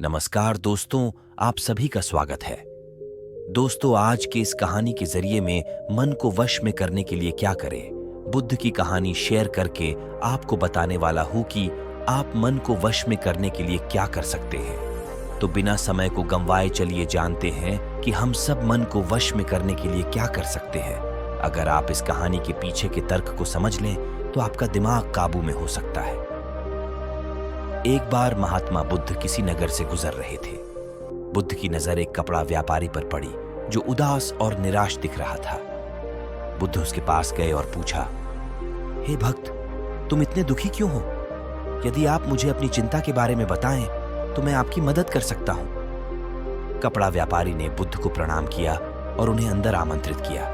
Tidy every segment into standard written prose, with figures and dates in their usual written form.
नमस्कार दोस्तों, आप सभी का स्वागत है। दोस्तों, आज के इस कहानी के जरिए में मन को वश में करने के लिए क्या करें, बुद्ध की कहानी शेयर करके आपको बताने वाला हूं कि आप मन को वश में करने के लिए क्या कर सकते हैं। तो बिना समय को गंवाए चलिए जानते हैं कि हम सब मन को वश में करने के लिए क्या कर सकते हैं। अगर आप इस कहानी के पीछे के तर्क को समझ लें तो आपका दिमाग काबू में हो सकता है। एक बार महात्मा बुद्ध किसी नगर से गुजर रहे थे। बुद्ध की नजर एक कपड़ा व्यापारी पर पड़ी जो उदास और निराश दिख रहा था। बुद्ध उसके पास गए और पूछा, हे भक्त, तुम इतने दुखी क्यों हो? यदि आप मुझे अपनी चिंता के बारे में बताएं तो मैं आपकी मदद कर सकता हूं। कपड़ा व्यापारी ने बुद्ध को प्रणाम किया और उन्हें अंदर आमंत्रित किया।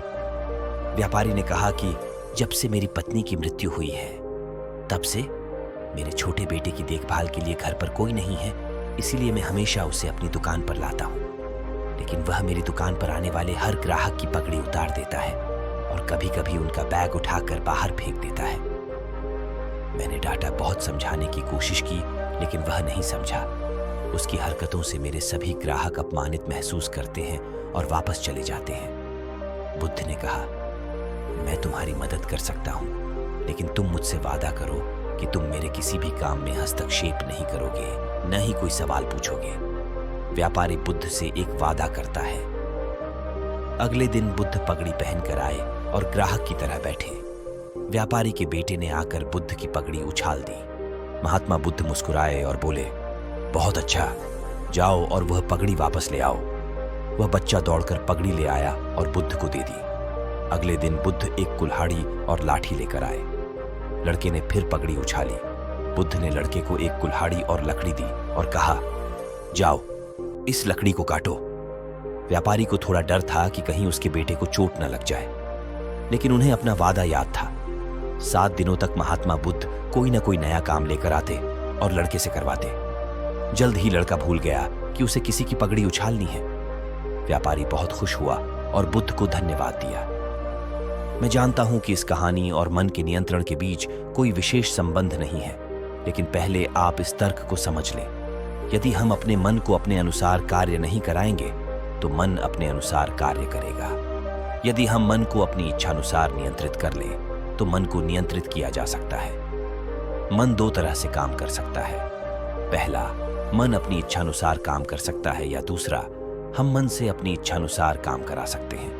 व्यापारी ने कहा कि जब से मेरी पत्नी की मृत्यु हुई है तब से मेरे छोटे बेटे की देखभाल के लिए घर पर कोई नहीं है, इसीलिए मैं हमेशा उसे अपनी दुकान पर लाता हूं। लेकिन वह मेरी दुकान पर आने वाले हर ग्राहक की पगड़ी उतार देता है और कभी कभी उनका बैग उठाकर बाहर फेंक देता है। मैंने डांटा, बहुत समझाने की कोशिश की, लेकिन वह नहीं समझा। उसकी हरकतों से मेरे सभी ग्राहक अपमानित महसूस करते हैं और वापस चले जाते हैं। बुद्ध ने कहा, मैं तुम्हारी मदद कर सकता हूं, लेकिन तुम मुझसे वादा करो कि तुम मेरे किसी भी काम में हस्तक्षेप नहीं करोगे, न ही कोई सवाल पूछोगे। व्यापारी बुद्ध से एक वादा करता है। अगले दिन बुद्ध पगड़ी पहनकर आए और ग्राहक की तरह बैठे। व्यापारी के बेटे ने आकर बुद्ध की पगड़ी उछाल दी। महात्मा बुद्ध मुस्कुराए और बोले, बहुत अच्छा, जाओ और वह पगड़ी वापस ले आओ। वह बच्चा दौड़कर पगड़ी ले आया और बुद्ध को दे दी। अगले दिन बुद्ध एक कुल्हाड़ी और लाठी लेकर आए। लड़के ने फिर पगड़ी उछाली। बुद्ध ने लड़के को एक कुल्हाड़ी और लकड़ी दी और कहा, जाओ, इस लकड़ी को काटो। व्यापारी को थोड़ा डर था कि कहीं उसके बेटे को चोट न लग जाए, लेकिन उन्हें अपना वादा याद था। 7 दिनों तक महात्मा बुद्ध कोई न कोई नया काम लेकर आते और लड़के से करवाते। जल्द ही लड़का भूल गया कि उसे किसी की पगड़ी उछालनी है। व्यापारी बहुत खुश हुआ और बुद्ध को धन्यवाद दिया। मैं जानता हूं कि इस कहानी और मन के नियंत्रण के बीच कोई विशेष संबंध नहीं है, लेकिन पहले आप इस तर्क को समझ लें। यदि हम अपने मन को अपने अनुसार कार्य नहीं कराएंगे तो मन अपने अनुसार कार्य करेगा। यदि हम मन को अपनी इच्छानुसार नियंत्रित कर लें तो मन को नियंत्रित किया जा सकता है। मन 2 तरह से काम कर सकता है। पहला, मन अपनी इच्छानुसार काम कर सकता है, या दूसरा, हम मन से अपनी इच्छानुसार काम करा सकते हैं।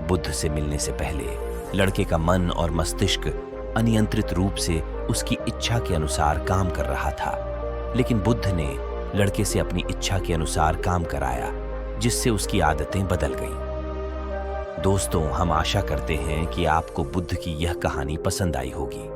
बुद्ध से मिलने से पहले लड़के का मन और मस्तिष्क अनियंत्रित रूप से उसकी इच्छा के अनुसार काम कर रहा था, लेकिन बुद्ध ने लड़के से अपनी इच्छा के अनुसार काम कराया, जिससे उसकी आदतें बदल गईं। दोस्तों, हम आशा करते हैं कि आपको बुद्ध की यह कहानी पसंद आई होगी।